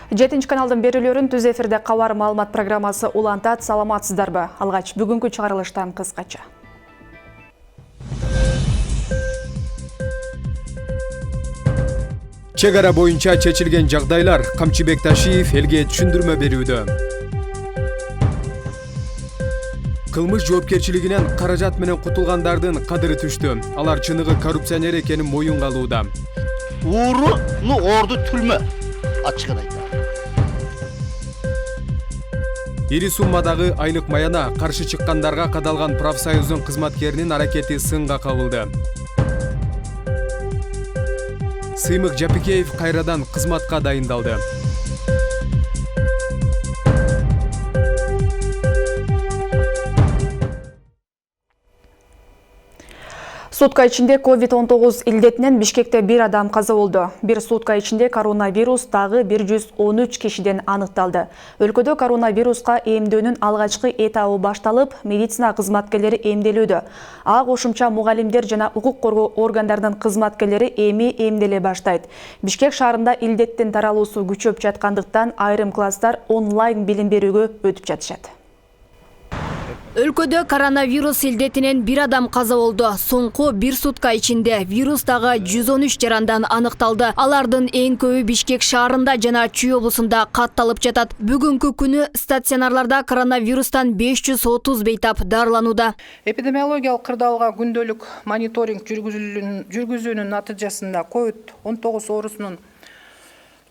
7 каналдын берүүлөрүн түз эфирде кабар маалымат программасы улантат. Саламатсыздарбы? Алгач бүгүнкү чыгарылыштан кыскача. Чек ара боюнча чечилген жагдайлар. Камчыбек Ташиев элге түшүндүрмө берүүдө. Кылмыш жоопкерчилигинен каражат менен кутулгандардын кадыры түштү. Алар чыныгы коррупционер экенин моюнга алууда. Уурууну орду түлмө. Ачыгын айтам. Ири суммадагы айлык маяна каршы чыккандарга кадалган профсоюздун кызматкеринин аракети сынга кабылды. Сыймык Жапикеев кайрадан кызматка дайындалды. Сутка ичинде COVID-19 илдетинен Бишкекте bir адам каза болду. Bir сутка ичинде коронавирус дагы 113 кишиден аныкталды. Өлкөдө коронавируска эмдөөнүн алгачкы этабы башталып, медицина кызматкерлери эмделүүдө. Ага кошумча мугалимдер жана укук коргоо органдарынын кызматкерлери эми эмделе баштайт. Бишкек шаарында илдеттин таралуусу күчөп жаткандыктан айрым класстар онлайн билим берүүгө өтүп жатышат. Өлкөдө коронавирус илдетинен bir адам каза болду. Соңку bir сутка ичинде вирус дагы 113 жарандан аныкталды. Алардын эң көбү Бишкек шаарында жана Чүй облусунда катталып жатат. Бүгүнкү күнү стационарларда коронавирустан 530 бейтап дарыланууда. Эпидемиологиялык кырдаалга күндөлүк мониторинг жүргүзүүнүн натыйжасында COVID-19 оорусунун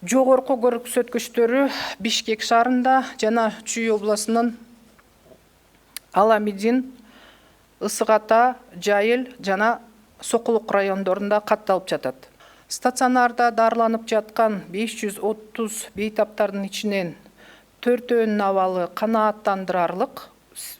жогорку көрсөткүчтөрү Бишкек шаарында жана Чүй облусунун Аламидин, Ысык-Ата, Жайыл жана Сокулук райондорунда катталып жатат. Стационарда дарыланып жаткан 530 бейтаптардын ичинен 4-өнүн абалы канааттандырарлык,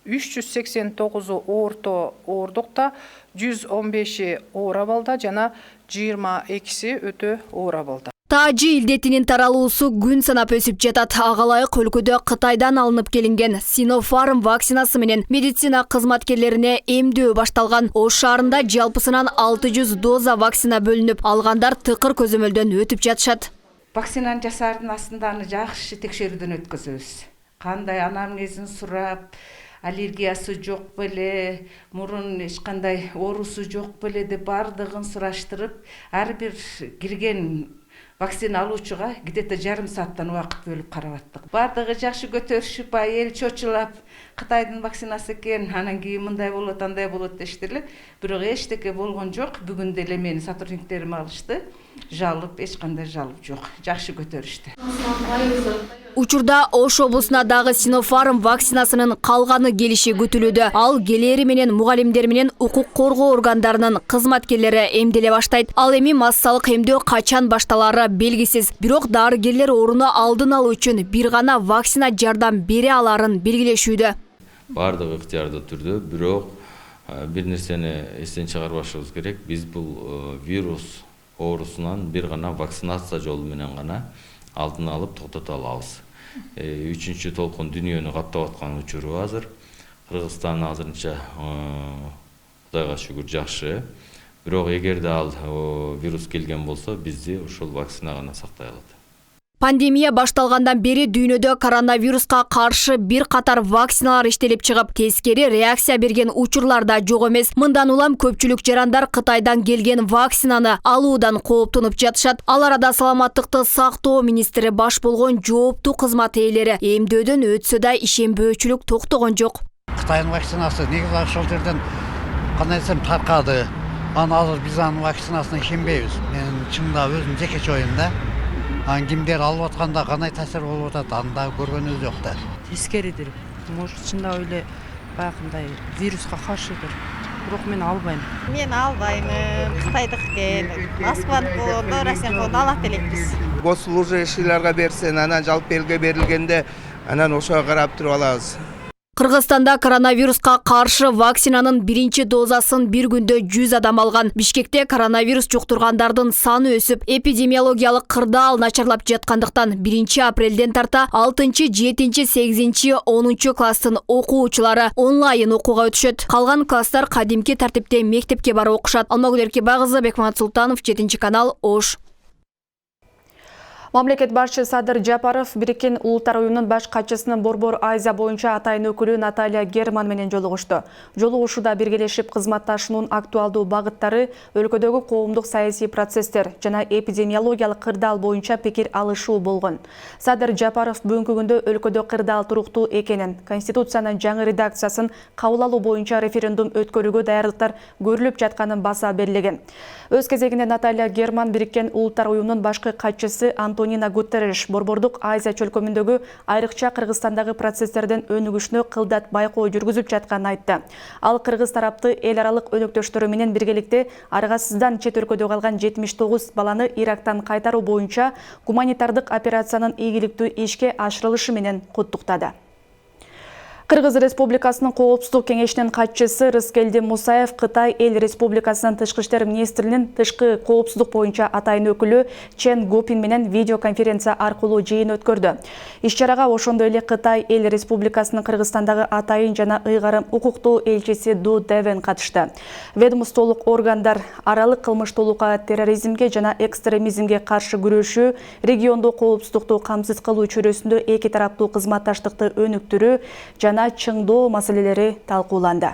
389 орто оорундукта, 115 оор абалда жана 22 өтө оор абалда. Тажы илдетинин таралуусу күн санап өсүп жатат. Агалайык өлкөдө Кытайдан алынып келинген Sinopharm вакцинасы менен медицина кызматкерлерине эмдөө башталган. Ош шаарында жалпысынан 600 доза вакцина бөлүнүп, алгандар тыкыр көзөмөлдөн өтүп жатышат. Вакцинаны жасаардын астында аны жакшы текшерүүдөн өткөзөбүз. Кандай анамнезин сурап, аллергиясы жок беле, мурун эч кандай оорусу жок беле деп бардыгын сураштырып, ар бир кирген вакцина алуучуга где-то жарым сааттан убакыт бөлүп карап аттык. Бардыгы жакшы көтөрүшүп, эл чочулап, Кытайдын вакцинасы экен, анан кийин мындай болот, андай болот дештирле. Бирок эчтеке болгон жок. Бүгүн деле менин сотрудниктерим алышты. Жалып, эч кандай жалып жок. Жакшы көтөрүштү. Учурда Ош облусуна дагы Sinopharm вакцинасынын калганы келиши күтүлүүдө. Ал келери менен мугалимдер менен укук коргоо органдарынын кызматкерлери эмделе баштайт. Ал эми массалык эмдөө качан башталары белгисиз. Бирок дарыгерлер ооруну алдын алуу үчүн бир гана вакцина жардам бере аларын белгилешүүдө. Бардыгы ыктыярдуу түрдө, бирок бир нерсени эстен чыгарбашыбыз керек. Биз бул вирус оорусунан бир гана вакцинация жолу менен гана алдын алып токтото алабыз. 3-чү толкун дүйнөнү каптап аткан учуру азыр. Кыргызстан азырынча Кудайга шүгүр жакшы. Бирок эгерде ал вирус келген болсо, бизди ушул вакцина гана сактай алат. Пандемия башталгандан бери дүйнөдө коронавируска каршы бир катар вакциналар иштелип чыгып, тескери реакция берген учурлар да жок эмес. Мындан улам көпчүлүк жарандар Кытайдан келген вакцинаны алуудан кооптонуп жатышат. Ал арада саламаттыкты сактоо министри баш болгон жооптуу кызмат ээлери эмдөөдөн өтсө да ишенбөөчүлүк токтогон жок. Кытайдын вакцинасы негизи ошол жерден кандай десем таркады. Азыр биз анын вакцинасына ишенбейбиз. Мен чынында өзүм жекече оюм да. Кимдер алып атканда кандай таасир болуп атат, аны да көргөнүбүз жок да. Тескеридир. Может, чында эле баягындай вируска каршыдыр. Бирок мен албайм. Мен албайм. Кытайдык экен. Москваныкы, Россияныкы алат элекпиз. Госслужащийлерге берсен, анан жалпы элге берилгенде, анан ошого карап туруп алабыз. Кыргызстанда коронавируска каршы вакцинанын биринчи дозасын бир күндө 100 адам алган. Бишкекте коронавирус жуктургандардын саны өсүп, эпидемиологиялык кырдаал начарлап жаткандыктан 1 апрелден тарта 6, 7, 8, 10 класстын окуучулары онлайн окууга өтүшөт. Калган класстар кадимки тартипте мектепке барып окушат. Алмагүл Эркебай кызы, Бекмамат Султанов, 7 канал, Ош. Мамлекет башчы Садыр Жапаров Бириккен Улуттар уюмунун баш катчысынын Борбор Азия боюнча атайын өкүлү Наталья Герман менен жолугушту. Жолугушууда биргелешип кызматташуунун актуалдуу багыттары, өлкөдөгү коомдук саясий процесстер жана эпидемиологиялык кырдаал боюнча пикир алышуу болгон. Садыр Жапаров бүгүнкү күндө өлкөдө кырдаал туруктуу экенин, Конституциянын жаңы редакциясын кабыл алуу боюнча референдум өткөрүүгө даярдыктар көрүлүп жатканын баса белгилеген. Өз кезегинде Наталья Герман Бириккен Улуттар уюмунун башкы катчысы Антонино Гутерриш Борбордук Азия чөлкөмүндөгү айрыкча Кыргызстандагы процесстердин өнүгүшүнө кылдат байкоо жүргүзүп жатканын айтты. Ал кыргыз тарапты эл аралык өнөктөштөрү менен биргеликте аргасыздан чет өлкөдө калган 79 баланы Ирактан кайтаруу боюнча гуманитардык операциянын ийгиликтүү ишке ашырылышы менен куттуктады. Кыргыз Республикасынын Коопсуздук кеңешинин катчысы Рыскелди Мусаев Кытай Эл Республикасынын Тышкы иштер министринин тышкы коопсуздук боюнча атайын өкүлү Чен Гопин менен видеоконференция аркылуу жыйын өткөрдү. Иш-чарага ошондой эле Кытай Эл Республикасынын Кыргызстандагы атайын жана ыйгарым укуктуу элчиси Ду Девен катышты. Ведомстволук органдар аралык кылмыштуулукка, терроризмге жана экстремизмге каршы күрөшүү, региондо коопсуздукту камсыз кылуу чөйрөсүндө эки тараптуу кызматташтыкты өнүктүрүү жана чыңдоо маселелери талкууланды.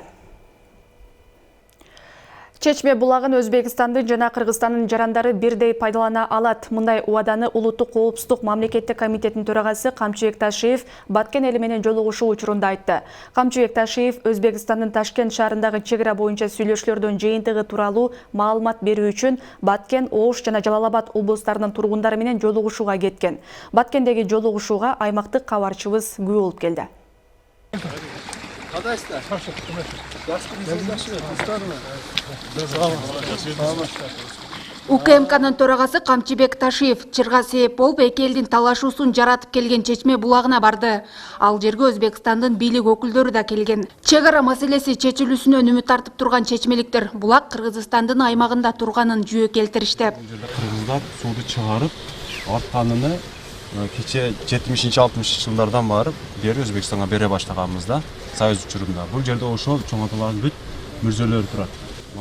Чечме булагын Өзбекстандын жана Кыргызстандын жарандары бирдей пайдалана алат. Мындай убаданы Улуттук коопсуздук мамлекеттик комитетинин төрагасы Камчыбек Ташиев Баткен эли менен жолугушуу учурунда айтты. Камчыбек Ташиев Өзбекстандын Ташкент шаарындагы чек ара боюнча сүйлөшүүлөрдүн жыйынтыгы тууралуу маалымат берүү үчүн Баткен, Ош жана Жалал-Абад облустарынын тургундары менен жолугушууга кеткен. Баткендеги жолугушууга аймактык кабарчыбыз күбө болуп келди. УКМКнын төрагасы Камчыбек Ташиев чырга себеп болуп эки элдин талашуусун жаратып келген Чечме булагына барды. Ал жерге Өзбекстандын бийлик өкүлдөрү да келген. Чек ара маселеси чечилүүсүнөн үмүт артып турган чечмеликтер булак Кыргызстандын аймагында турганын жүйө келтиришти. Кыргыздар сууду чыгарып, атканын кече 70-60 жылдардан барып, бери Өзбекстанга бере баштаганбызда, Союз учурунда. Бул жерде ошол чоңотулган бүт мүрзөлөр турат.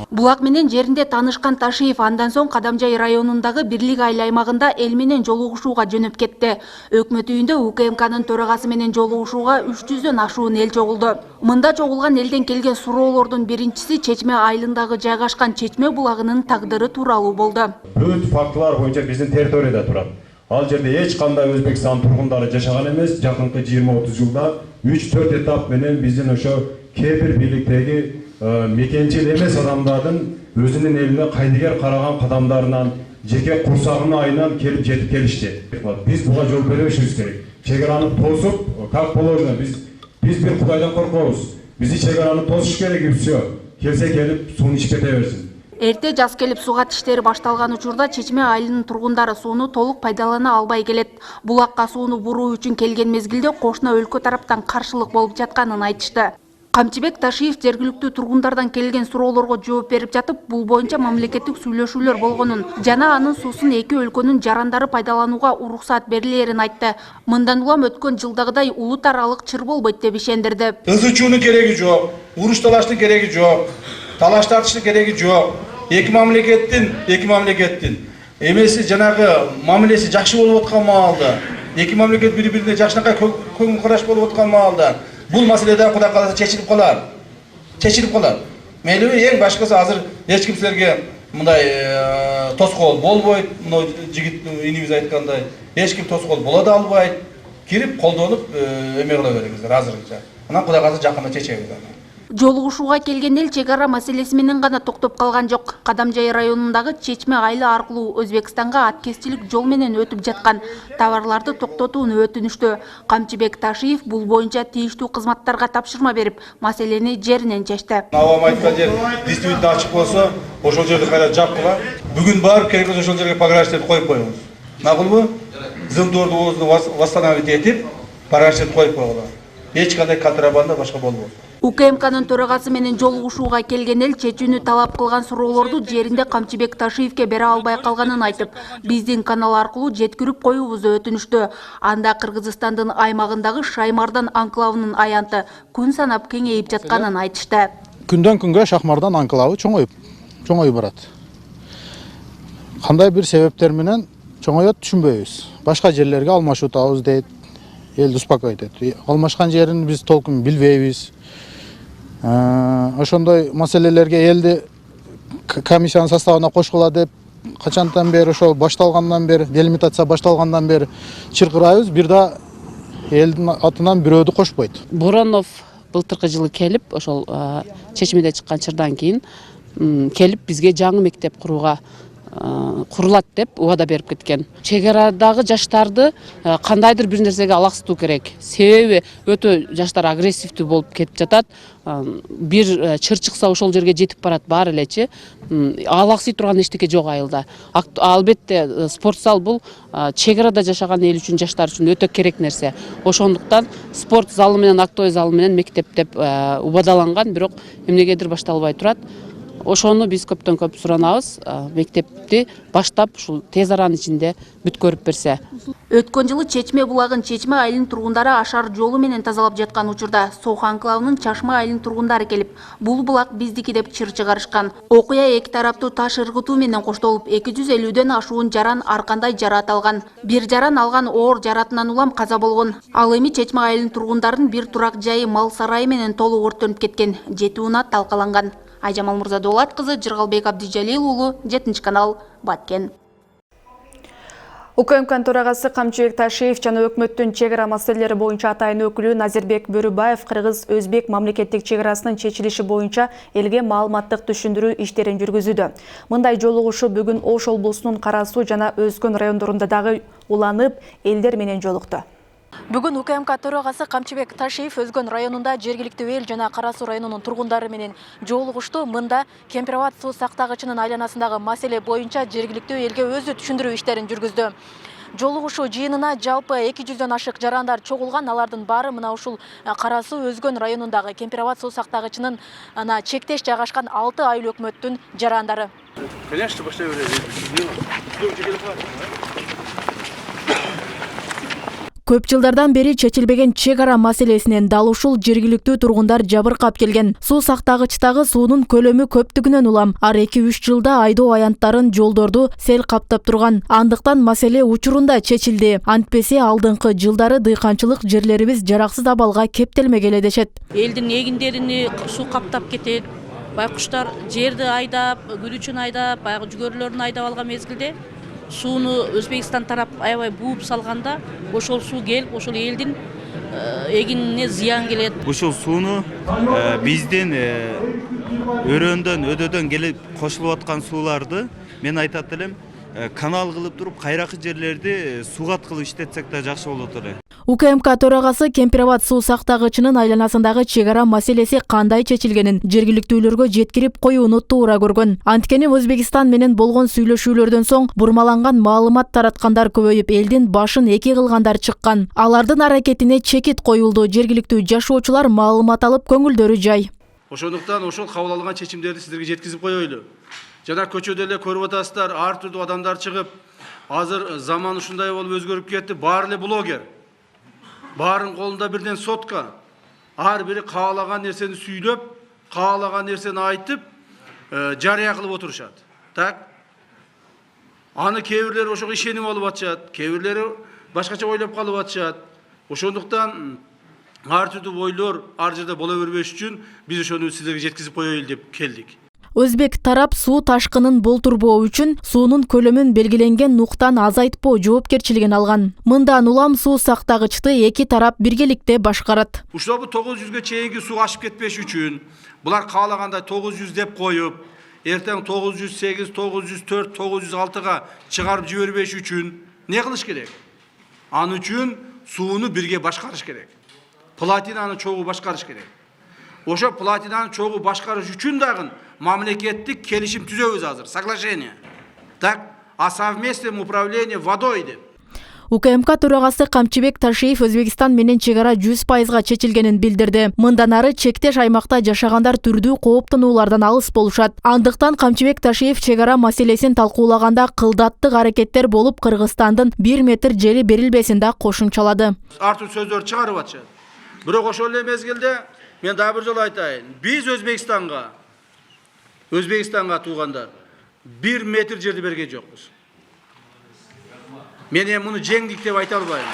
Булак менен жеринде таанышкан Ташиев андан соң Кадамжай районундагы Бирлик айыл аймагында эл менен жолугушууга жөнөп кетти. Өкмөт үйүндө УКМКнын төрагасы менен жолугушууга 300дөн ашуун эл чогулду. Мында чогулган элден келген суроолордун биринчиси Чечме айылындагы жайгашкан Чечме булагынын тагдыры тууралуу болду. Бүт фактылар боюнча биздин территорияда турат. Ал жерде эч кандай Өзбекстан тургундары жашаган эмес. Жакынкы 20-30 жылда 3-4 этап менен биздин ошо кээ бир бийликтеги мекенчил эмес адамдардын өзүнүн элине кайдыгер караган кадамдарынан, жеке курсагынын айынан келип жетип келишти. Биз буга жол бербешибиз керек. Чек араны тосуп, как положено, биз бир Кудайдан коркобуз. Биз чек араны тосуш керек и все. Келсе келип сууну ичип кете берсин. Эрте жаз келип сугат иштери башталган учурда Чечме айылынын тургундары сууну толук пайдалана албай келет. Булакка сууну буруу үчүн келген мезгилде кошуна өлкө тараптан каршылык болуп жатканын айтышты. Камчыбек Ташиев жергиликтүү тургундардан келген суроолорго жооп берип жатып, бул боюнча мамлекеттик сүйлөшүүлөр болгонун жана анын суусун эки өлкөнүн жарандары пайдаланууга уруксаат берилерин айтты. Мындан улам өткөн жылдагыдай улут аралык чыр болбойт деп ишендирди. Ызычуунун кереги жок, уруш талаштын кереги жок, талаш тартыштын кереги жок. Эки мамлекеттин эмеси жанагы мамилеси жакшы болуп аткан маалда, эки мамлекет бири-бирине жакшынакай көңүл караш болуп аткан маалда бул маселеде Кудай кааласа чечилип калар. Мейлиби эң башкысы азыр эч ким силерге мындай тоскоол болбойт. Мына жигит инибиз айткандай, эч ким тоскоол боло да албайт. Кирип колдонуп эме кыла бериңиздер азырынча. Анан Кудай кааласа жакында чечебиз. Жолугушууга келген эл чек ара маселеси менен гана токтоп калган жок. Кадамжай районундагы Чечме айылы аркылуу Өзбекстанга аткезчилик жол менен өтүп жаткан товарларды токтотууну өтүнүштү. Камчыбек Ташиев бул боюнча тийиштүү кызматтарга тапшырма берип, маселени жеринен чечти. Авам айткан жер действительно ачык болсо, ошол жерди кайра жапкыла. Бүгүн барып керек болсо ошол жерге пограничтерди коюп коебуз. Макулбу? Зымдоорду восстановить этип, пограничтерди коюп койгула. Эч кандай контрабанда башка болбойт. УКМКнын төрагасы менен жолугушууга келген эл чечүүнү талап кылган суроолорду жеринде Камчыбек Ташиевке бере албай калганын айтып, биздин канал аркылуу жеткирип коюубузду өтүнүштү. Анда Кыргызстандын аймагындагы Шаймардан анклавынын аянты күн санап кеңейип жатканын айтышты. Күндөн күнгө Шахмардан анклавы чоңоюп барат. Кандай бир себептер менен чоңоет түшүнбөйбүз. Башка жерлерге алмашытабыз дейт, элди успокоить этет. Алмашкан жерин биз толкун билбейбиз. Ошондой маселелерге элди комиссиянын составына кошкула деп качантан бери ошол башталгандан бери, делимитация башталгандан бери чыркырайбыз. Бир да элдин атынан бирөөдү кошпойт. Буронов былтыркы жылы келип, ошол чечимиде чыккан чырдан кийин келип бизге жаңы мектеп курууга курулат деп убада берип кеткен. Чек арадагы жаштарды кандайдыр бир нерсеге алаксытуу керек. Себеби өтө жаштар агрессивдүү болуп кетип жатат. Бир чыр чыкса ошол жерге жетип барат баары элечи. Алаксый турган эчтеке жок айылда. Албетте спортзал бул чек арада жашаган эл үчүн, жаштар үчүн өтө керек нерсе. Ошондуктан спорт залы менен актовый залы менен мектеп деп убадаланган, бирок эмнегедир башталбай турат. Ошону биз көптөн көп суранабыз, мектепти баштап ушул тез аранын ичинде бүткөрүп берсе. Өткөн жылы Чечме булагын Чечме айылынын тургундары ашар жолу менен тазалап жаткан учурда Сох анклавынын Чашма айылынын тургундары келип, бул булак биздики деп чыр чыгарышкан. Окуя эки тараптуу таш ыргытуу менен коштолуп, 250дөн ашуун жаран аркандай жараат алган. Бир жаран алган оор жаратынан улам каза болгон. Ал эми Чечме айылынын тургундарын бир турак жайы мал сарайы менен толук өрттөнүп кеткен. 7 унат талкаланган. Айжамал Мурзадолат кызы, Жыргалбек Абдижалил уулу, 7 канал, Баткен. УКМК төрагасы Камчыбек Ташиев жана өкмөттүн чек ара маселелери боюнча атайын өкүлү Назирбек Бөрүбаев кыргыз-өзбек мамлекеттик чек арасынын чечилиши боюнча элге маалыматтык түшүндүрүү иштерин жүргүзүүдө. Мындай жолугушуу бүгүн Ош облусунун Кара Суу жана Өзгөн райондорунда дагы уланып, элдер менен жолукту. Бүгүн УКМК төрагасы Камчыбек Ташиев Өзгөн районунда жергиликтүү эл жана Кара Суу районунун тургундары менен жолугушту. Мында Кемпирабад суу сактагычынын айланасындагы маселе боюнча жергиликтүү элге өзү түшүндүрүү иштерин жүргүздү. Жолугушуу жыйынына жалпы 200дөн ашык жарандар чогулган. Алардын баары мына ушул Кара Суу Өзгөн районундагы Кемпирабад суу сактагычынын чектеш жайгашкан 6 айыл өкмөттүн жарандары. Конечно, баштай Көп жылдардан бери чечилбеген чек ара маселесинен дал ушул жергиликтүү тургундар жабыркап келген. Суу сактагычтагы суунун көлөмү көптүгүнөн улам. Ар 2-3 жылда айдоо аянттарын жолдорду сел каптап турган. Андыктан маселе учурунда чечилди. Антпесе алдыңкы жылдары дыйканчылык жерлерибиз жараксыз абалга кептелмегеле дешет. Элдин эгиндерини суу каптап кетет. Байкуштар жерди айдап, гүлүчүн айдап, баягы жүгөрлөрүн айдап алган мезгилде сууну Өзбекстан тарап аябай бууп салганда, ошол суу келип, ошол элдин эгинине зыян келет. Ушул сууну биздин өрөөндөн, өдөдөн келип кошулуп аткан сууларды мен айтат элем, канал кылып туруп, кайракы жерлерди сугат кылып иштетсек да жакшы болот эле. УКМК төрагасы Кемпирабад суу сактагычынын айланасындагы чек ара маселеси кандай чечилгенин жергиликтүүлөргө жеткирип коюуну туура көргөн. Анткени Өзбекстан менен болгон сүйлөшүүлөрдөн соң бурмаланган маалымат тараткандар көбөйүп, элдин башын эки кылгандар чыккан. Алардын аракетине чекит коюлду. Жергиликтүү жашоочулар маалымат алып, көңүлдөрү жай. Ошондуктан ошол кабыл алынган чечимдерди сиздерге жеткизип коелу. Жана көчөдө эле көрүп атасыздар, ар түрдүү адамдар чыгып, азыр заман ушундай болуп өзгөрүп кетти, баары эле блогер. Баарын колунда бирден сотка. Ар бири каалаган нерсени сүйлөп, каалаган нерсени айтып, жарыя кылып отурушат. Так? Аны кээ бирлери ошого ишенип алып атышат, кээ бирлери башкача ойлоп калып атышат. Ошондуктан ар түрдүү ойлор ар жерде боло бербеш үчүн биз ошону сиздерге жеткизип коелу деп келдик. Өзбек тарап суу ташкынын болтурбоо үчүн суунун көлөмүн белгиленген нуктан азайтпоо жоопкерчилигин алган. Мындан улам суу сактагычты эки тарап биргеликте башкарат. Ушул 900га чейинки суу ашып кетпеш үчүн булар каалагандай 900 деп коюп, эртең 908, 904, 906га чыгарып жибербеш үчүн не кылыш керек? Аны үчүн сууну бирге башкарыш керек. Платинаны чогуу башкарыш керек. Ошо платинаны чогуу башкарыш үчүн дагы мамлекеттик келишим түзөбүз азыр, соглашение. Так, о совместном управлении водой деп. УКМК төрагасы Камчыбек Ташиев Өзбекстан менен чек ара 100%га чечилгенин билдирди. Мындан ары чектеш аймакта жашагандар түрдүү кооптонуулардан алыс болушат. Андыктан Камчыбек Ташиев чек ара маселесин талкуулаганда кылдаттык аракеттер болуп, Кыргызстандын 1 метр жери берилбесин да кошумчалады. Ар түрдүү сөздөр чыгарып атышат. Бирок ошол эле мезгилде мен дагы бир жолу айтайын. Биз Өзбекстанга туугандар 1 метр жерди берген жокпуз. Мен эми муну жеңдик деп айта албайм.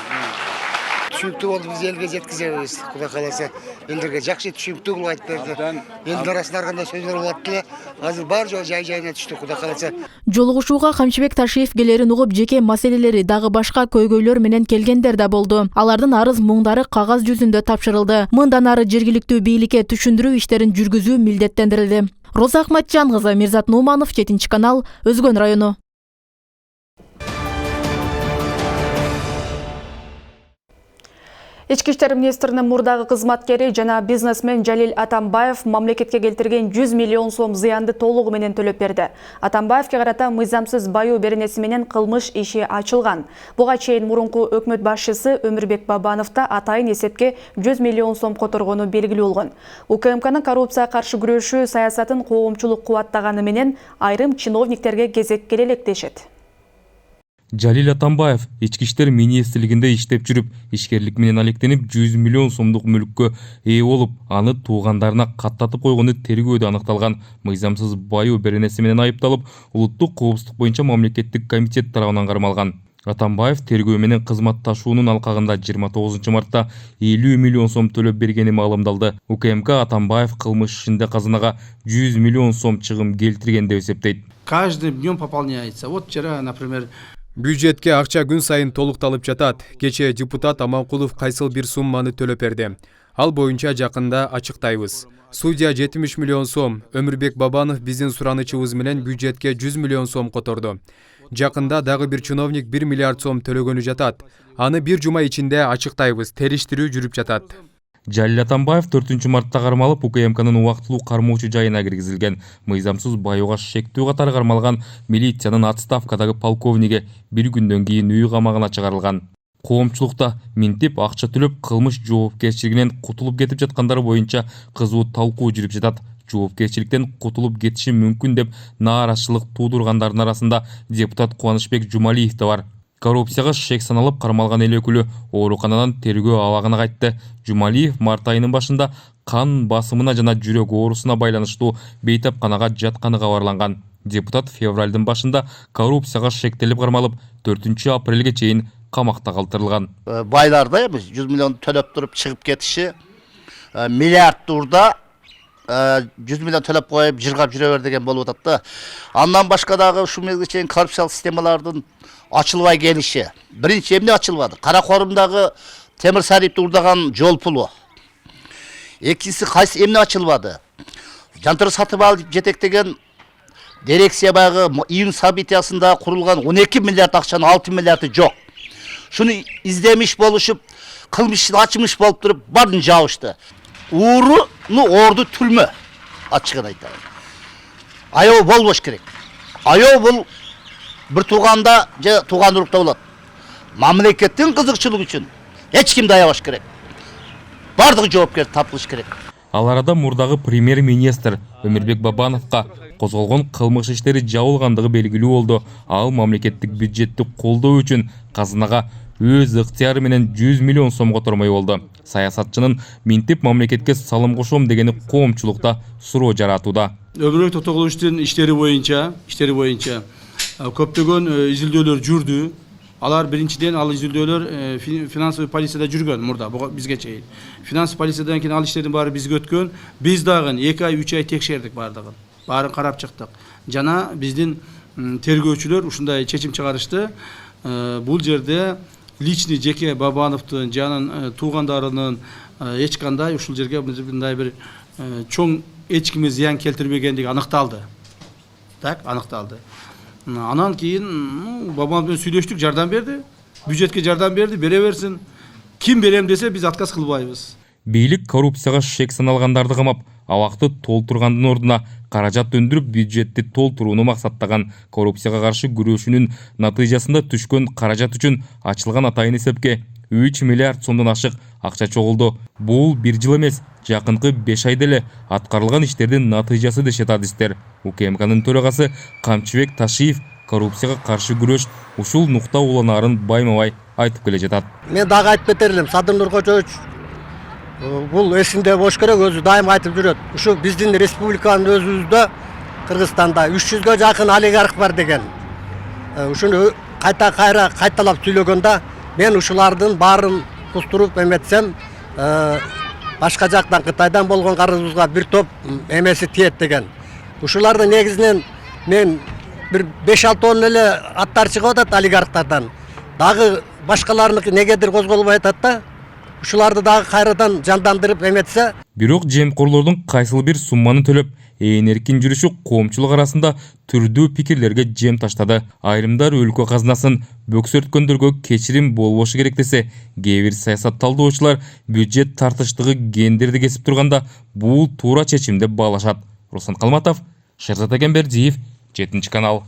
Түшүнүктүү болду, биз элге жеткизебиз. Кудай кааласа, элдерге жакшы түшүнүктүү кылып айтып берди. Элдин арасында ар кандай сөздөр болот эле. Азыр бар жол жай-жайына түштү, Кудай кааласа. Жолугушууга Камчыбек Ташиев келерин угуп, жеке маселелери дагы башка көйгөйлөр менен келгендер да болду. Алардын арыз муңдары кагаз жүзүндө тапшырылды. Мындан ары жергиликтүү бийликке түшүндүрүү иштерин жүргүзүү милдеттендирилди. Роза Ахматжан кызы, Мирзат Нуманов, 7 канал, Өзгөн району. Ички иштер министринин мурдагы кызматкери жана бизнесмен Жалил Атамбаев мамлекетке келтирген 100 миллион сом зыянды толугу менен төлөп берди. Атамбаевке карата мыйзамсыз баюу беренеси менен кылмыш иши ачылган. Буга чейин мурунку өкмөт башчысы Өмүрбек Бабанов да атайын эсепке 100 миллион сом которгону белгилүү болгон. УКМКнын коррупцияга каршы күрөшүү саясатын коомчулук кубаттаганы менен айрым чиновниктерге кезек келе элек дешет. Жалил Атамбаев ички иштер министрлигинде иштеп жүрүп, ишкерлик менен алектенип 100 миллион сомдук мүлккө ээ болуп, аны туугандарына каттатып койгону тергөөдө аныкталган. Мыйзамсыз баюу беренеси менен айыпталып, улуттук коопсуздук боюнча мамлекеттик комитет тарабынан кармалган. Атамбаев тергөө менен кызматташуунун алкагында 29 мартта 50 миллион сом төлөп бергени маалымдалды. УКМК Атамбаев кылмыш ишинде казынага 100 миллион сом чыгым келтирген деп эсептейт. Каждым днем пополняется. Вот вчера, например, Бюджетке акча күн сайын толукталып жатат. Кечээ депутат Аманкулов кайсыл бир сумманы төлөп берди. Ал боюнча жакында ачыктайбыз. Судья 70 миллион сом, Өмүрбек Бабанов биздин суранычыбыз менен бюджетке 100 миллион сом которду. Жакында дагы бир чиновник 1 миллиард сом төлөгөнү жатат. Аны бир жума ичинде ачыктайбыз, териштирүү жүрүп жатат. Жалил Атамбаев 4 мартта кармалып, УКМКнын убактылуу кармоочу жайына киргизилген. Мыйзамсыз баюуга шектүү катары кармалган милициянын отставкадагы полковниги бир күндөн кийин үй камагына чыгарылган. Коомчулукта минтип акча төлөп кылмыш жоопкерчилигинен кутулуп кетип жаткандар боюнча кызуу талкуу жүрүп жатат. Жоопкерчиликтен кутулуп кетиши мүмкүн деп нааразычылык туудургандардын арасында депутат Кубанычбек Жумалиев да бар. Коррупцияга шек саналып кармалган эл өкүлү ооруканадан тергөө абагына кайтты. Жумалиев март айынын башында кан басымына жана жүрөк оорусуна байланыштуу бейтапканага жатканы кабарланган. Депутат февралдын башында коррупцияга шектелип кармалып, 4 апрелге чейин камакта калтырылган. Байларда эмес 100 миллион төлөп туруп чыгып кетиши, миллиард турда 100 миллион төлөп коюп жыргап жүрө бер деген болуп атат да. Андан башка дагы ушул мезгилге чейин коррупциялык системалардын ачылбай келиши. Биринчи эмне ачылбады? Каракорумдагы Темир Сарипти урдаган жол пулу. Экинчиси кайсы эмне ачылбады? Жантыр сатып алып жетектеген дирекция багы июнь событиясында курулган 12 миллиард акчанын 6 миллиарды жок. Шуну издемиш болушуп, кылмыш ачымыш болуп туруп бардын жабышты. Орду түрмө, ачыгын айтайын. Аябай болбош керек. Аябай бул bir tuğanda, tuğan urukta болады. Мамлекеттин кызыкчылыгы үчүн эч кимди аябаш керек. Бардыгы жоопкер тапылыш керек. Ал арада мурдагы премьер-министр Өмүрбек Бабановго козголгон кылмыш иштери жабылгандыгы белгилүү болду. Ал мамлекеттик бюджетти колдоо үчүн казынага өз ыктыяры менен 100 миллион сом котормой болду. Саясатчынын минтип мамлекетке салым кошом дегени коомчулукта суроо жаратууда. Өмүрбек Токтогуловичтин иштери боюнча көптөгөн изилдөөлөр жүрдү. Алар биринчиден ал изилдөөлөр финансовый полицияда жүргөн мурда бизге чейин. Финансовый полициядан кийин ал иштердин баары бизге өткөн. Биз дагы 2 ай 3 ай текшердик бардыгын. Баарын карап чыктык. Жана биздин тергөөчүлөр ушундай чечим чыгарышты. Бул жерде личный жеке Бабановдун жанын туугандарынын эч кандай ушул жерге мындай бир чоң эч кимге зыян келтирбегендиги аныкталды. Так, аныкталды. Анан кийин Бабановдун сүйлөштүк, жардам берди. Бюджетке жардам берди, бере берсин. Ким берем десе биз отказ кылбайбыз. Бийлик коррупцияга шек саналгандарды камап, абакты толтургандын ордуна каражат өндүрүп бюджетти толтурууну максаттаган. Коррупцияга каршы күрөшүүнүн натыйжасында түшкөн каражат үчүн ачылган атайын эсепке 3 миллиард сомдон ашык акча чогулду. Бул бир жыл эмес, жакынкы 5 айда эле аткарылган иштердин натыйжасы дешет адистер. УКМКнын төрагасы Камчыбек Ташиев коррупцияга каршы күрөш ушул нукта уланаарын байма-бай айтып келе жатат. Мен дагы айтып кетер элем, Садыр Кожоевич бул эсинде болуш керек, өзү дайым айтып жүрөт. Ушу биздин республиканын өзүбүздө Кыргызстанда 300гө жакын олигарх бар деген. Ушуну кайталап сүйлөгөндө мен ушулардын баарын кустуруп эметсем башка жактан Кытайдан болгон карызыбызга бир топ эмеси тиет деген. Ушуларды негизинен мен bir 5-6 эле аттар чыгып атат олигархтардан. Дагы башкаларыныкы негедир козголбой атат да. Ушуларды дагы кайрадан жандандырып эметсе. Бирок жемкорлордун кайсыл бир сумманы төлөп, эркин жүрүшү коомчулук арасында түрдүү пикирлерге жем таштады. Айрымдар өлкө казынасын бөксөрткөндөргө кечирим болбошу керек десе, кээ бир саясат талдоочулар бюджет тартыштыгы гендерди кесип турганда бул туура чечим деп баалашат. Руслан Калматов, Шерзат Агенбердиев, 7 канал.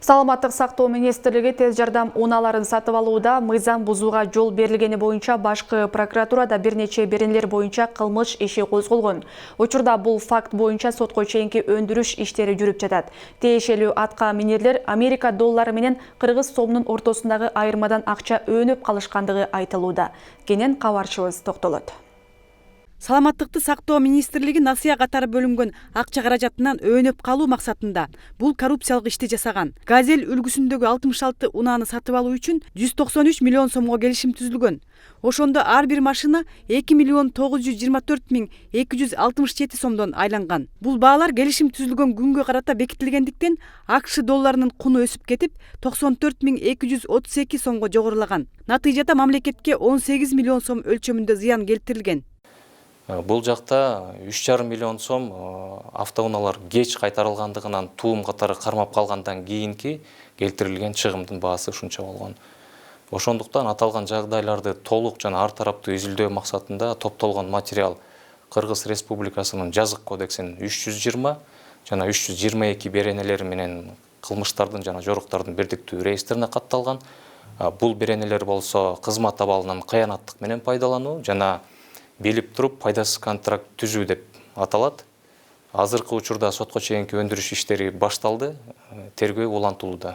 Саламаттык сактоо министрлиги тез жардам унааларын сатып алууда мыйзам бузууга жол берилгени боюнча башкы прокуратурада бир нече беренелер боюнча кылмыш иши козголгон. Учурда бул факт боюнча сотко чейинки өндүрүш иштери жүрүп жатат. Тиешелүү атка минерлер Америка доллары менен Кыргыз сомунун ортосундагы айырмадан акча өөнүп калышкандыгы айтылууда. Кенен кабарчыбыз токтолот. Саламаттыкты сактоо министрлиги насыя катары бөлүнгөн акча каражатынан өөнөп калуу максатында бул коррупциялык ишти жасаган. Газель үлгүсүндөгү 66 унааны сатып алуу үчүн 193 миллион сомго келишим түзүлгөн. Ошондо ар бир машина 2 миллион 924 миң 267 сомдон айланган. Бул баалар келишим түзүлгөн күнгө карата бекитилгендиктен АКШ долларынын куну өсүп кетип 94 миң 232 сомго жогорулаган. Натыйжада мамлекетке 18 миллион сом өлчөмүндө зыян келтирилген. Бул жакта 3,5 миллион сом автоунаалар кеч кайтарылгандыгынан туум катары кармап калгандан кийинки келтирилген чыгымдын баасы ушунча болгон. Ошондуктан аталган жагдайларды толук жана ар тараптуу изилдөө максатында топтолгон материал Кыргыз Республикасынын жазык кодексинин 320 жана 322 беренелери менен кылмыштардын жана жоруктардын бирдиктүү реестрине катталган. Бул беренелер болсо кызмат абалынан кыянаттык менен пайдалануу жана билип туруп пайдасыз контракт түзүү деп аталат. Азыркы учурда сотко чейинки өндүрүш иштери башталды, тергөө улантылууда.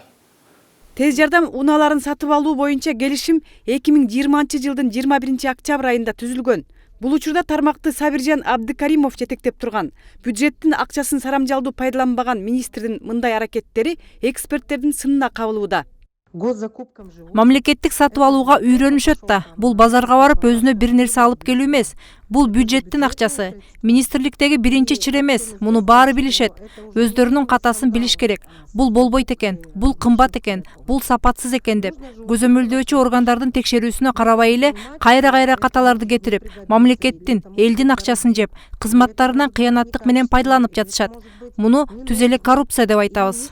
Тез жардам унааларын сатып алуу боюнча келишим 2020 жылдын 21 октябрь айында түзүлгөн. Бул учурда тармакты Сабиржан Абдыкаримов жетектеп турган. Бюджеттин акчасын сарамжалдуу пайдаланбаган министрдин мындай аракеттери эксперттердин сынына кабылууда. Мамлекеттик сатып алууга үйрөнүшөт да. Бул базарга барып өзүнө бир нерсе алып келүү эмес. Бул бюджеттин акчасы. Министрликтеги биринчи чыр эмес. Муну баары билишет. Өздөрүнүн катасын билиш керек. Бул болбойт экен, бул кымбат экен, бул сапатсыз экен деп. Көзөмөлдөөчү органдардын текшерүүсүнө карабай эле кайра каталарды кетирип, мамлекеттин, элдин акчасын жеп, кызматтарынан кыянаттык менен пайдаланып жатышат. Муну түз эле коррупция деп айтабыз.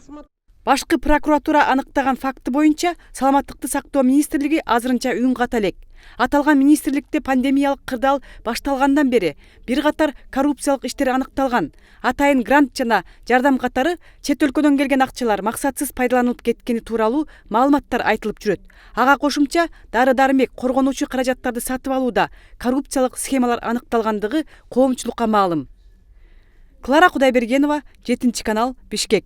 Башкы прокуратура аныктаган факты боюнча Саламаттыкты сактоо министрлиги азырынча үн ката элек. Аталган министрликте пандемиялык кырдаал башталгандан бери бир катар коррупциялык иштер аныкталган. Атайын грант жана жардам катары чет өлкөдөн келген акчалар максатсыз пайдаланылып кеткени тууралуу маалыматтар айтылып жүрөт. Ага кошумча дары-дармек, коргонуучу каражаттарды сатып алууда коррупциялык схемалар аныкталгандыгы коомчулукка маалым. Клара Кудайбергенова, 7 канал, Бишкек.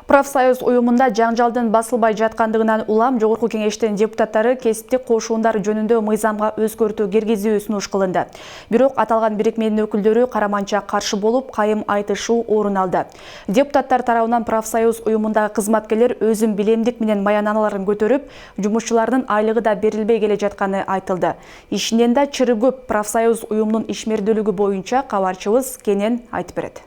Профсоюз уюмунда жаңжалдын басылбай жаткандыгынан улам жогорку кеңештин депутаттары кесиптик кошуундар жөнүндө мыйзамга өзгөртүү киргизүү сунуш кылынды. Бирок аталган бирикменин өкүлдөрү караманча каршы болуп, кайым айтышуу орун алды. Депутаттар тарабынан профсоюз уюмундагы кызматкерлер өзүн билемдик менен маянаналарын көтөрүп, жумушчулардын айлыгы да берилбей келе жатканы айтылды. Ишинен да чыры көп. Профсоюз уюмунун ишмердүүлүгү боюнча кабарчыбыз Кенен айтып берет.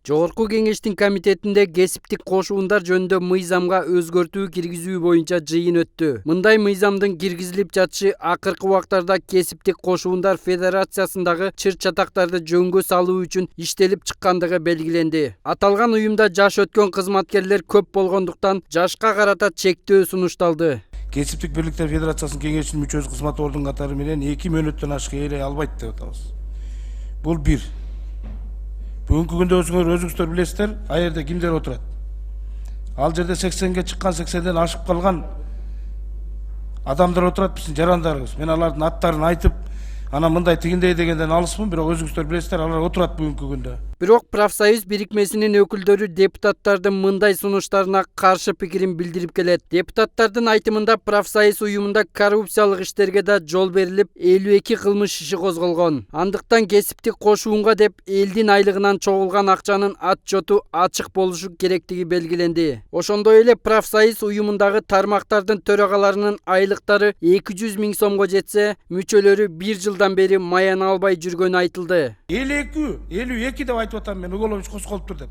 Жогорку кеңештин комитетинде кесиптик кошуундар жөнүндө мыйзамга өзгөртүү киргизүү боюнча жыйын өттү. Мындай мыйзамдын киргизилип жатышы акыркы убактарда кесиптик кошуундар федерациясындагы чыр-чатактарды жөнгө салуу үчүн иштелип чыккандыгы белгиленди. Аталган уюмда жаш өткөн кызматкерлер көп болгондуктан жашка карата чектөө сунушталды. Кесиптик бирликтер федерациясынын кеңешинин мүчөсү кызмат ордун катары менен 2 мөөнөттөн ашык ээлей албайт деп атабыз. Бул бир. Бүгүнкү күндө өзүңүздөр билесиздер, ал жерде кимдер отурат? Ал жерде 80ге чыккан, 80ден ашып калган адамдар отурат, биздин жарандарыбыз. Мен алардын аттарын айтып, ана мындай тигиндей дегенден алысмын, бирок өзүңүздөр билесиздер, алар отурат бүгүнкү күндө. Бирок профсоюз бирикмесинин өкүлдөрү депутаттардын мындай сунуштарына каршы пикирин билдирип келет. Депутаттардын айтымында профсоюз уюмунда коррупциялык иштерге да жол берилип, 52 кылмыш иши козголгон. Андыктан кесиптик кошуунга деп элдин айлыгынан чогулган акчанын отчету ачык болушу керектиги белгиленди. Ошондой эле профсоюз уюмундагы тармактардын төрагаларынын айлыктары 200 000 сомго жетсе, мүчөлөрү 1 жылдан бери маяна албай жүргөнү айтылды. 52 деп айтып атам мен, Уголович козголуп тур деп.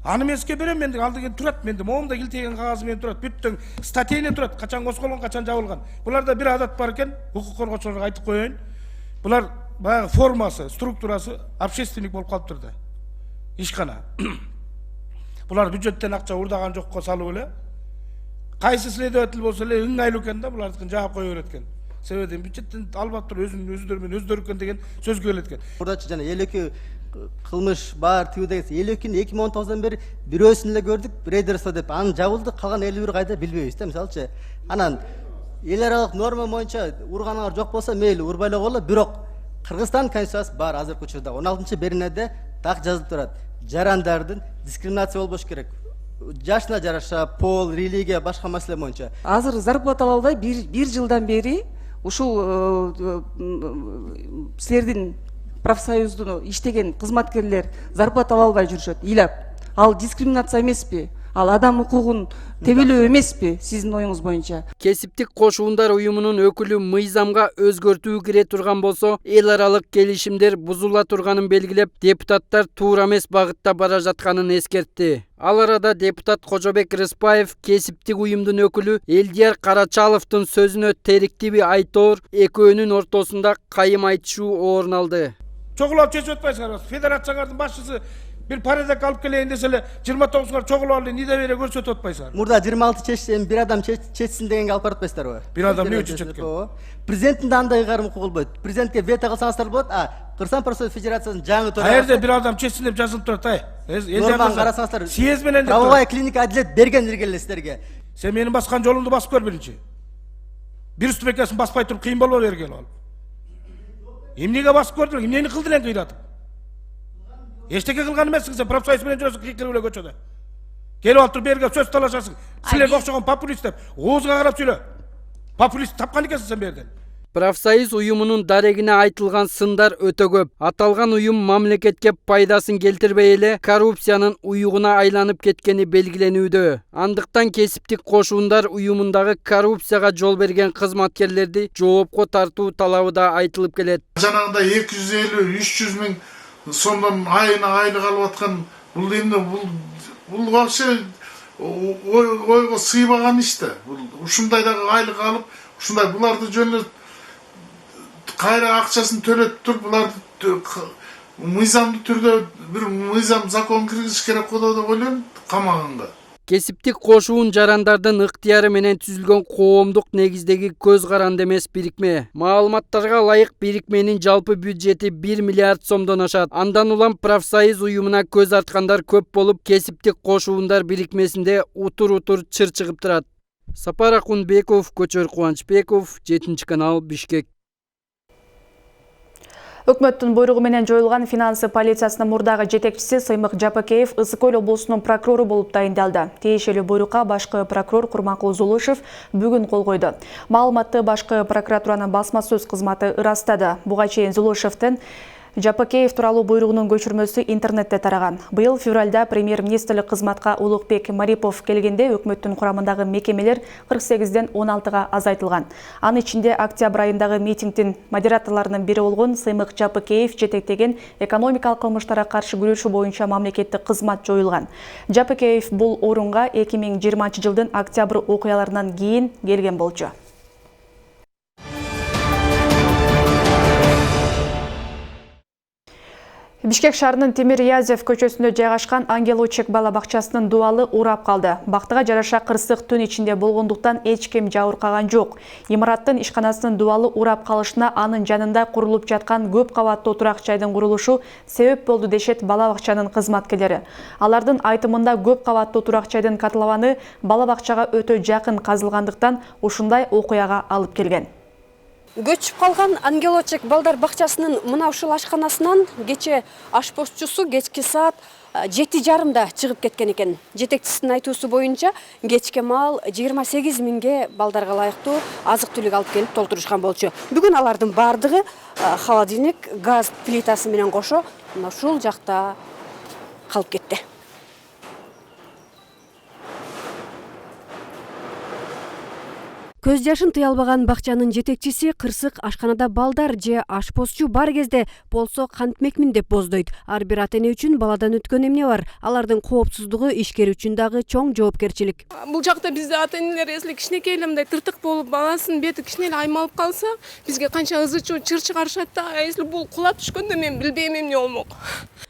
Аны мен сизге берем, менде алдыга турат, менде моомда килтеген кагазы менен турат, бүттүң статейне турат, качан козголгон, качан жабылган. Буларда бир адат бар экен, укук коргоочуларга айтып коеюн. Булар баягы формасы, структурасы общественник болуп калыптыр да. Ишкана. Булар бюджеттен акча урдаган жокко салып эле, кайсы следователь болсо эле ыңгайлуу экен да, булардыкын жаап кое берет экен. Себеби бюджеттен албап туруп өздөрү менен өздөрү экен деген сөзгө келет экен. Бурдачы жана 52 кылмыш бар тыю деген 52-ни 2019-дан бери бирөөсүн эле көрдүк, рейдерство деп. Анын жабылды, калган 51 кайда билбейбиз да, мисалчы. Анан эл аралык норма боюнча урганыңар жок болсо мейли урбай эле койгула, бирок Кыргызстан конституциясы бар азыркы учурда 16-беринеде так жазылып турат. Жарандардын дискриминация болбош керек. Жашына жараша, пол, религия, башка маселе боюнча. Азыр зарплата албай бир жылдан бери ушул силердин профсоюздун иштеген кызматкерлер зарплата албай жүрүшөт, ыйлап. Ал дискриминация эмеспи? Ал адам укугун тебелөө эмеспи сиздин оюңуз боюнча? Кесиптик кошуундар уюмунун өкүлү мыйзамга өзгөртүү кире турган болсо, эл аралык келишимдер бузула турганын белгилеп, депутаттар туура эмес багытта бара жатканын эскертти. Ал арада депутат Кожобек Рыспаев кесиптик уюмдун өкүлү Элдияр Карачаловдун сөзүнө териктиби айтоор, экөөнүн ортосунда кайым айтышуу орун алды. Чогулуп чечип атпайсыңар, федерациялардын башчысы bir paradek alıp geleyim desele 29'lar çoğul alayım, nide vere görsötüp atpaysan. Murda 26 çeşitli bir adam çeçsin degenge alıp baratpayсыздар го. Bir adam ne üçün çetken? Президенттин да андай карым укугу болбойт. Президентке вето кылсаңыздар болот, Кыргызстан профсоюз федерациясынын жаңы төрагасы. Каерде bir adam çetsin деп жазылып турат, Норманы карасаңыздар. Съезд менен деп. Правовая клиника адилет берген эле силерге. Sen менин баскан жолумду басып көр биринчи. Bir üstü bekесин баспай туруп кыйын болбой бергел ал. Эмнеге басып көрдүң? Эмнени кылдың эле кыйратып? Эчтеке кылган эмессиң сен, профсоюз менен жүрөсүң кыйкырып эле көчөдө. Келип алып туруп берге сөз талашасың. Силерге окшогон популист деп, оозуңа карап сүйлө. Популист тапкан экенсиң сен берден. Профсоюз уюмунун дарегине айтылган сындар өтө көп. Аталган уюм мамлекетке пайдасын келтирбей эле коррупциянын уюгуна айланып кеткени белгиленүүдө. Андыктан кесиптик кошуундар уюмундагы коррупцияга жол берген кызматкерлерди жоопко тартуу талабы да айтылып келет. Жанагында 250-300 миң сомдон айына айлык алып аткан бул эмне бул вообще ойго сыйбаган иш да. Ушундай дагы айлык алып, ушундай буларды жөнүнө кайра акчасын төлөтүп туруп, буларды мыйзамдуу түрдө бир мыйзам закон киргизиш керек го деп ойлойм камаганга. Кесиптик кошуун жарандардын ыктыяры менен түзүлгөн коомдук негиздеги көз каранды эмес бирикме. Маалыматтарга ылайык бирикменин жалпы бюджети 1 миллиард сомдон ашат. Андан улам профсоюз уюмуна көз арткандар көп болуп, кесиптик кошуундар бирикмесинде утур-утур чыр чыгып турат. Сапар Акунбеков, Көчөр Кубанычбеков, 7-канал, Бишкек. Өкмөттүн буйругу менен жоюлган финансы полициясынын мурдагы жетекчиси Сыймык Жапакеев Ысык Көл облусунун прокурору болуп тайындалды. Тиешелүү буйрукка башкы прокурор Курманкул Зулушев бүгүн кол койду. Маалыматты башкы прокуратуранын басма сөз кызматы ырастады. Буга чейин Зулушевдин Жапакеев тууралуу буйругунун көчүрмөсү интернетте тараган. Быйыл февралда премьер-министрлик кызматка Улукбек Марипов келгенде өкмөттүн курамындагы мекемелер 48ден 16га азайтылган. Анын ичинде октябрь айындагы митингдин модераторлорунун бири болгон Сыймык Жапакеев жетектеген экономикалык кылмыштарга каршы күрөшүү боюнча мамлекеттик кызмат жоюлган. Жапакеев бул орунга 2020-жылдын октябрь окуяларынан кийин келген болчу. Бишкек шаарынын Темир Язев көчөсүндө жайгашкан Ангел Очек бала бакчасынын дуалы урап калды. Бактыга жараша кырсык түн ичинде болгондуктан эч ким жабыркаган жок. Имараттын ишканасынын дуалы урап калышына анын жанында курулуп жаткан көп кабаттуу турак жайдын курулушу себеп болду дешет бала бакчанын кызматкерлери. Алардын айтымында көп кабаттуу турак жайдын котлованы бала бакчага өтө жакын казылгандыктан ушундай окуяга алып келген. Көчүп калган Ангелочек балдар бакчасынын мына ушул ашканасынан кече ашпозчусу кечки саат 7:30 чыгып кеткен экен. Жетекчисинин айтуусу боюнча кечке маал 28 миңге балдарга ылайыктуу азык-түлүк алып келип толтурушкан болчу. Бүгүн алардын бардыгы холодильник, газ плитасы менен кошо мына ушул жакта калып кетти. Көз жашын тыя албаган бакчанын жетекчиси кырсык ашканада балдар же ашпозчу бар кезде болсо кантмекмин деп боздойт. Ар бир ата-эне үчүн баладан өткөн эмне бар? Алардын коопсуздугу ишкер үчүн дагы чоң жоопкерчилик. Бул жакта бизде ата-энелер эсли кичинекей эле мындай тыртык болуп, баласынын бети кичине эле аймалып калса, бизге канча ызы-чуу чыр чыгарышат да, эсли бул кулап түшкөндө мен билбейм эмне болмок.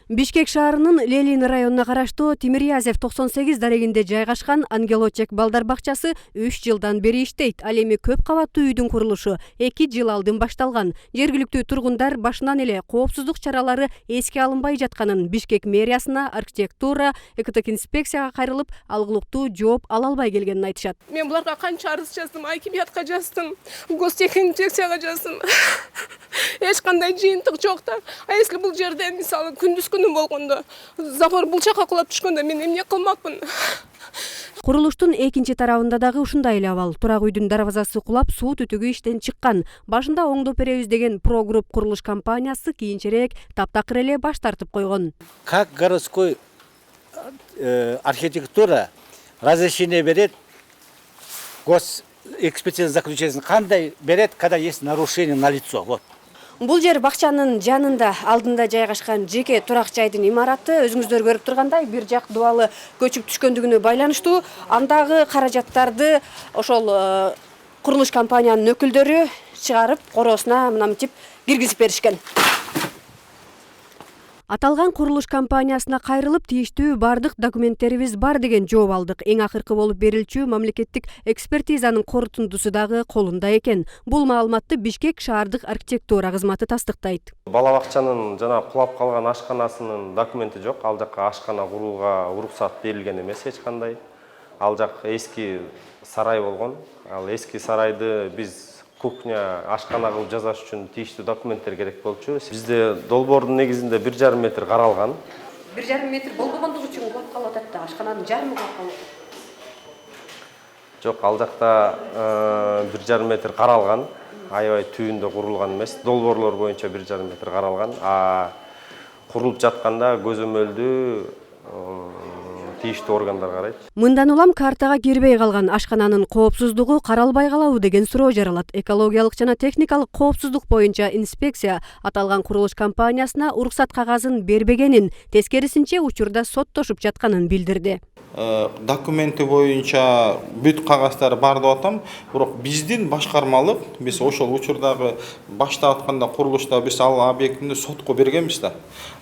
Бишкек шаарынын Лелин районуна караштуу Тимирязев 98 дарегинде жайгашкан Ангелочек балдар бакчасы 3 жылдан бери иштейт. Ал эми көп кабаттуу үйдүн курулушу 2 жыл алдын башталган. Жергиликтүү тургундар башынан эле коопсуздук чаралары эске алынбай жатканын Бишкек мэриясына, архитектура, экотек инспекцияга кайрылып, алгылыктуу жооп ала албай келгенин айтышат. Мен буларга канча арыз жаздым, акимиятка жаздым, гостех инспекцияга жаздым. Эч кандай жыйынтык жок да. А если бул жерде мисалы күндүз күнү болгондо, забор бул жака кулап түшкөндө мен эмне кылмакмын? Курулуштун экинчи тарабында дагы ушундай эле абал. Турак үйдүн дарбазасы кулап, суу түтүгү иштен чыккан. Башында оңдоп беребиз деген прогрупп курулуш компаниясы кийинчерээк таптакыр эле баш тартып койгон. Как городской архитектура разрешение берет, госэкспертиза заключение кандай берет, когда есть нарушение на лицо. Вот. Бул жер бакчанын жанында алдында жайгашкан жеке турак жайдын имараты. Өзүңүздөр көрүп тургандай бир жак дубалы көчүп түшкөндүгүнө байланыштуу. Андагы каражаттарды ошол курулуш компаниянын өкүлдөрү чыгарып, короосуна мынамытип киргизип беришкен. Аталган курулуш компаниясына кайрылып, тийиштүү бардык документтерибиз бар деген жооп алдык. Эң акыркы болуп берилчү мамлекеттик экспертизанын корутундусу дагы колунда экен. Бул маалыматты Бишкек шаардык архитектура кызматы тастыктайт. Бала бакчанын жана кулап калган ашканасынын документи жок. Ал жакка ашкана курууга уруксат берилген эмес эч кандай. Ал жак эски сарай болгон. Ал эски сарайды биз кухня ашкана кылып жасаш үчүн тийиштүү документтер керек болчу. Бизде долбоордун негизинде 1,5 метр каралган. 1,5 метр болбогондугу үчүн кулап калып атат да, ашкананын жарымы кулап калып. Жок, ал жакта 1,5 метр каралган. Аябай түбүндө курулган эмес. Долбоорлор боюнча 1,5 метр каралган. А курулуп жатканда көзөмөлдү тийиштүү органдар карайт. Мындан улам картага кирбей калган ашкананын коопсуздугу каралбай калабы деген суроо жаралат. Экологиялык жана техникалык коопсуздук боюнча инспекция аталган курулуш компаниясына уруксат кагазын бербегенин, тескерисинче учурда соттошуп жатканын билдирди. Документи боюнча бүт кагаздары бар деп атам, бирок биздин башкармалык биз ошол учурдагы баштап атканда курулушта биз ал объектинде сотко бергенбиз да.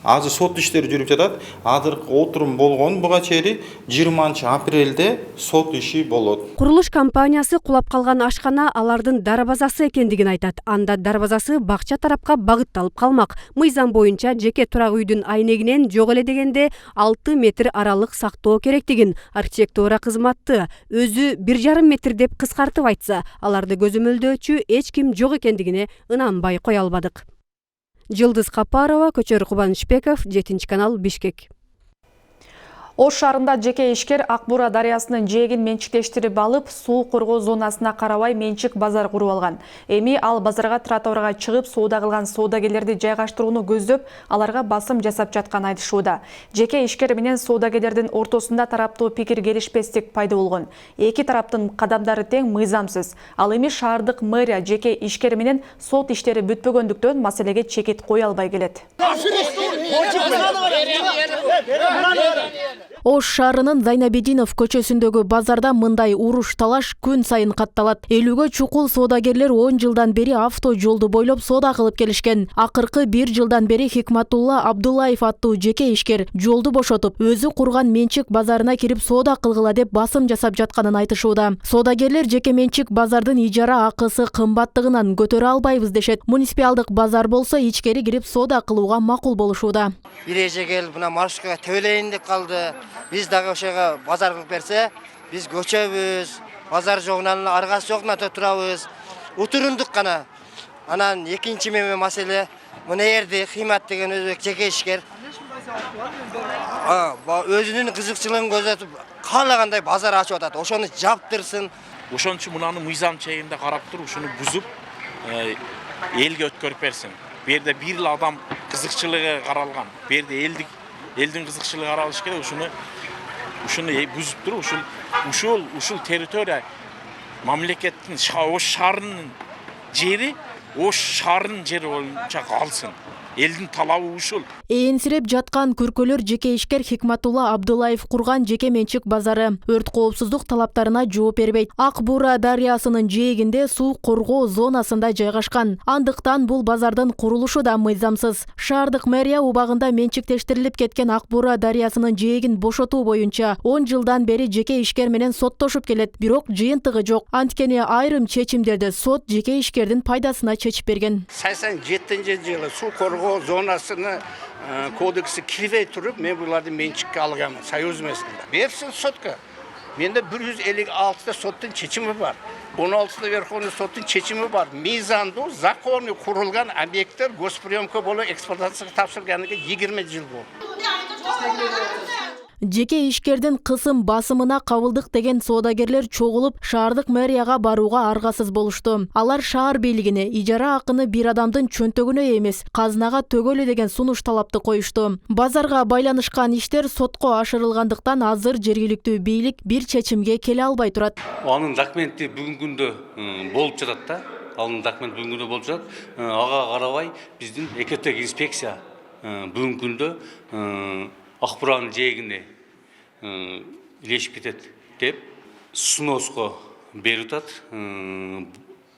Азыр сот иштери жүрүп жатат. Азыркы отурум болгон буга чейин 20 апрелде сот иши болот. Курулуш компаниясы кулап калган ашкана алардын дарбазасы экендигин айтат. Анда дарбазасы бакча тарапка багытталып калмак. Мыйзам боюнча жеке турак үйдүн айнегинен жок эле дегенде 6 метр аралык сактоо керектигин архитектура кызматы өзү 1,5 метр деп кыскартып айтса, аларды көзөмөлдөөчү эч ким жок экендигине ынанбай кое албадык. Жылдыз Капарова, Көчөр Кубанычбеков, 7 канал, Бишкек. Ош шаарында жеке ишкер Акбура дарыясынын жээгин менчиктештирип алып, суу коргоо зонасына карабай менчик базар куруп алган. Эми ал базарга тротуарга чыгып соода кылган соодагерлерди жайгаштырууну көздөп, аларга басым жасап жаткан айтышууда. Жеке ишкер менен соодагерлердин ортосунда тараптуу пикир келишпестик пайда болгон. Эки тараптын кадамдары тең мыйзамсыз. Ал эми шаардык мэрия жеке ишкер менен сот иштери бүтпөгөндүктөн маселеге чекит кое албай келет. Ош шаарынын Зайнабединов көчөсүндөгү базарда мындай уруш талаш күн сайын катталат. 50гө чукул соодагерлер 10 жылдан бери авто жолду бойлоп соода кылып келишкен. Акыркы 1 жылдан бери Хикматулла Абдуллаев аттуу жеке ишкер жолду бошотуп, өзү курган менчик базарына кирип соода кылгыла деп басым жасап жатканын айтышууда. Соодагерлер жеке менчик базардын ижара акысы кымбаттыгынан көтөрө албайбыз дешет. Муниципалдык базар болсо ичкери кирип соода кылууга макул болушууда. Биреже келип мына маршрутка төбөлөйүн деп калды. Biz dağı ошого базар кылып берсе, biz көчөбүз, базар жогунан аргасы жогуна турабыз. Утурундук гана. Анан экинчи меме маселе мына жерде Кыймат деген өзбек жеке ишкер өзүнүн кызыкчылыгын көзөтүп каалагандай базар ачып атат. Ошону жаптырсын. Ошон үчүн мунаны мыйзам чегинде карап туруп, ушуну бузуп элге өткөрүп берсин. Бу жерде бир эле адам кызыкчылыгы каралган. Бу жерде элдин кызыкчылыгы каралыш керек. Ушуну бузуп туруп, ушул территория мамлекеттин Ош шаарынын жери, Ош шаарынын жери боюнча калсын. Элдин талабы ушул. Ээнсиреп жаткан көркөлөр жеке ишкер Хикматулла Абдуллаев курган жеке менчик базары. Өрт коопсуздук талаптарына жооп бербейт. Ак Буура дарыясынын жээгинде суу коргоо зонасында жайгашкан. Андыктан бул базардын курулушу да мыйзамсыз. Шаардык мэрия убагында менчиктештирилип кеткен Ак Буура дарыясынын жээгин бошотуу боюнча 10 жылдан бери жеке ишкер менен соттошуп келет. Бирок жыйынтыгы жок. Анткени айрым чечимдерди сот жеке ишкердин пайдасына чечип берген. 87-жылы суу коргоо зонасыны кодекси кирбей туруп, мен буларды менчикке алгам, союз месинде. Берсин сотко. Менде 156-та соттун чечими бар. 16-та Верховный соттун чечими бар. Мыйзамдуу, закону курулган объекттер госприемка болуп эксплуатацияга тапшырганга 20 жыл болду. Жеке ишкердин кысым басымына кабылдык деген соодагерлер чогулуп, шаардык мэрияга барууга аргасыз болушту. Алар шаар бийлигине ижара акыны бир адамдын чөнтөгүнө эмес, казынага төгөлү деген сунуш талапты коюшту. Базарга байланышкан иштер сотко ашырылгандыктан азыр жергиликтүү бийлик бир чечимге келе албай турат. Анын документи бүгүнкү күндө болуп жатат да. Анын документи бүгүнкү күндө болуп жатат. Ага карабай биздин экотек инспекция бүгүнкү күндө Ак Бууранын жээгине илешип кетет деп сноско берип атат.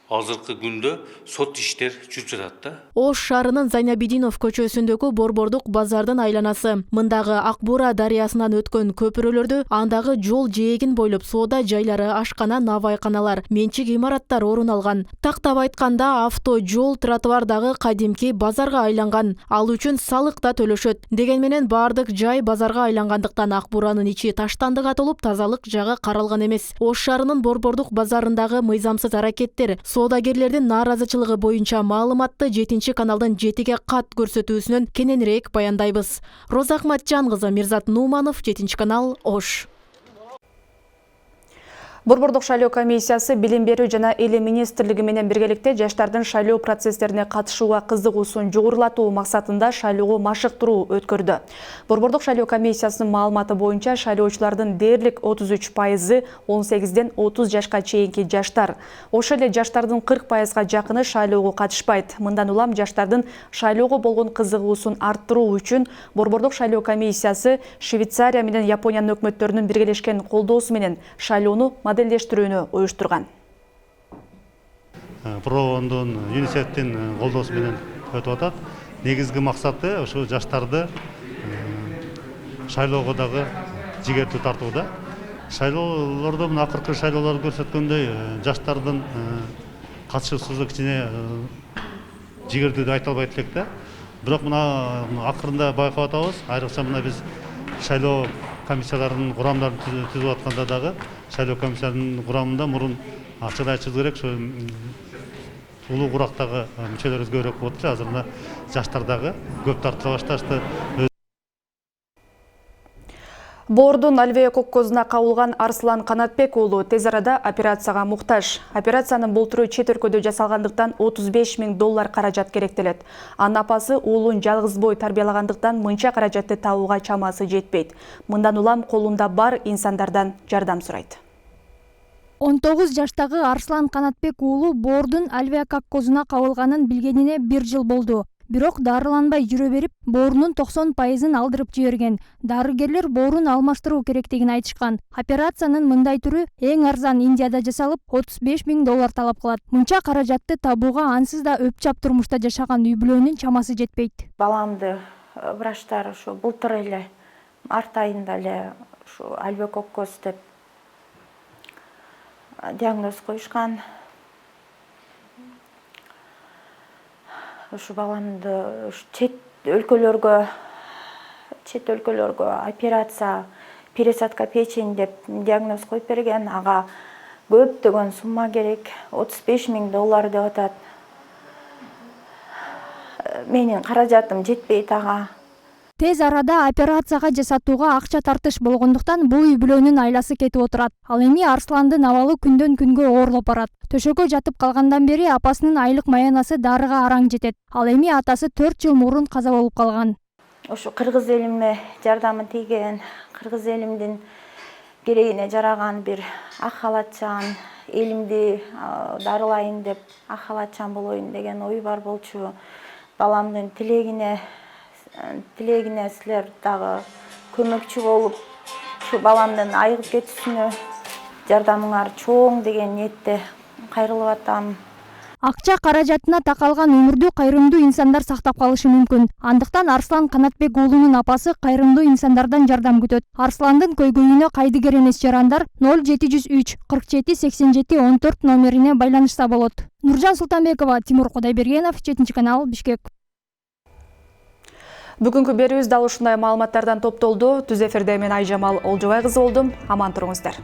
Азыркы күндө сот иштер жүрүп жатат да. Ош шаарынын Зайнабидинов көчөсүндөгү борбордук базардын айланасы. Мындагы Ак Буура дарыясынан өткөн көпүрөлөрдү, андагы жол жээгин бойлоп соода жайлары, ашкана, навайканалар, менчик имараттар орун алган. Тактап айтканда авто жол тротуардагы кадимки базарга айланган. Ал үчүн салык да төлөшөт. Деген менен бардык жай базарга айлангандыктан Ак Бууранын ичи таштандыга толуп, тазалык жагы каралган эмес. Ош шаарынын борбордук базарындагы мыйзамсыз аракеттер соодагерлердин нааразычылыгы боюнча маалыматты 7 каналдын 7-ге кат көрсөтүүсүнөн кененирээк баяндайбыз. Роза Ахматжан кызы, Мирзат Нуманов, 7 канал, Ош. Борбордук шайлоо комиссиясы билим берүү жана эли министрлиги менен биргеликте жаштардын шайлоо процесстерине катышууга кызыгуусун жогорулатуу максатында шайлоого машыктыруу өткөрдү. Борбордук шайлоо комиссиясынын маалыматы боюнча шайлоочулардын дээрлик 33% 18ден 30 жашка чейинки жаштар. Ошол эле жаштардын 40%га жакыны шайлоого катышпайт. Мындан улам жаштардын шайлоого болгон кызыгуусун арттыруу үчүн Борбордук шайлоо комиссиясы Швейцария менен Япониянын өкмөттөрүнүн биргелешкен колдоосу менен шайлоону моделдештирүүнү уюштурган. Провондун ЮНИСЕФтин колдоосу менен өтүп атат. Негизги максаты ошо жаштарды шайлоого дагы жигердүү тартууда. Шайлоолордо мына акыркы шайлоолор көрсөткөндөй жаштардын катышуусузду кичине жигердүү деп айта албайт элек да. Бирок мына акырында байкап атабыз. Айрыкча мына биз шайлоо комиссияларынын курамдарын түзүп атканда дагы шайлоо комиссиянын курамында мурун ачык айтышыбыз керек, ошо улуу курактагы мүчөлөр көбүрөөк болчу. Азыр мына жаштар дагы көп тартыла башташты. Боордун Альвея коккозуна кабылган Арслан Канатбек уулу тез арада операцияга муктаж. Операциянын бултуру чет өлкөдө жасалгандыктан $35,000 каражат керектелет. Анын апасы уулун жалгыз бой тарбиялагандыктан мынча каражатты табууга чамасы жетпейт. Мындан улам колунда бар инсандардан жардам сурайт. 19 жаштагы Арслан Канатбек уулу боордун Альвея коккозуна кабылганын билгенине 1 жыл болду. Бирок дарыланбай жүрө берип, боорунун 90%-ын алдырып жиберген. Дарыгерлер боорун алмаштыруу керектигин айтышкан. Операциянын мындай түрү эң арзан Индияда жасалып, $35,000 талап кылат. Мынча каражатты табууга ансыз да өпчап турмушта жашаган үй бүлөнүн чамасы жетпейт. Баламды врачтар ушу былтыр эле март айында эле ушу Альвея коккоз деп диагноз коюшкан. Ушу баламды чет өлкөлөргө операция, пересадка печени деп диагноз коюп берген. Ага көптөгөн сумма керек, $35,000 деп атат. менин каражатым жетпейт ага. Тез арада операцияга жасатууга акча тартыш болгондуктан бул үй бүлөнүн айласы кетип отурат. Ал эми Арсландын абалы күндөн күнгө оорлоп барат. Төшөккө жатып калгандан бери апасынын айлык маянасы дарыга араң жетет. Ал эми атасы 4 жыл мурун каза болуп калган. Ошо кыргыз элиме жардамы тийген, кыргыз элимдин керегине жараган бир ак халатчан, элимди дарылайын деп ак халатчан болоюн деген ой бар болчу. Баламдын тилегине силер дагы көмөкчү болуп, ушу баламдын айыгып кетүүсүнө жардамыңар чоң деген ниетте кайрылып атам. Акча каражатына такалган өмүрдү кайрымдуу инсандар сактап калышы мүмкүн. Андыктан Арслан Канатбек уулунун апасы кайрымдуу инсандардан жардам күтөт. Арсландын көйгөйүнө кайдыгер эмес жарандар 0703 47 87 14 номерине байланышса болот. Нуржан Султанбекова, Тимур Кудайбергенов, 7 канал, Бишкек. Бүгүнкү берүүбүз дал ушундай маалыматтардан топтолду. Түз эфирде мен Айжамал Олжобай кызы болдум. Аман туруңуздар.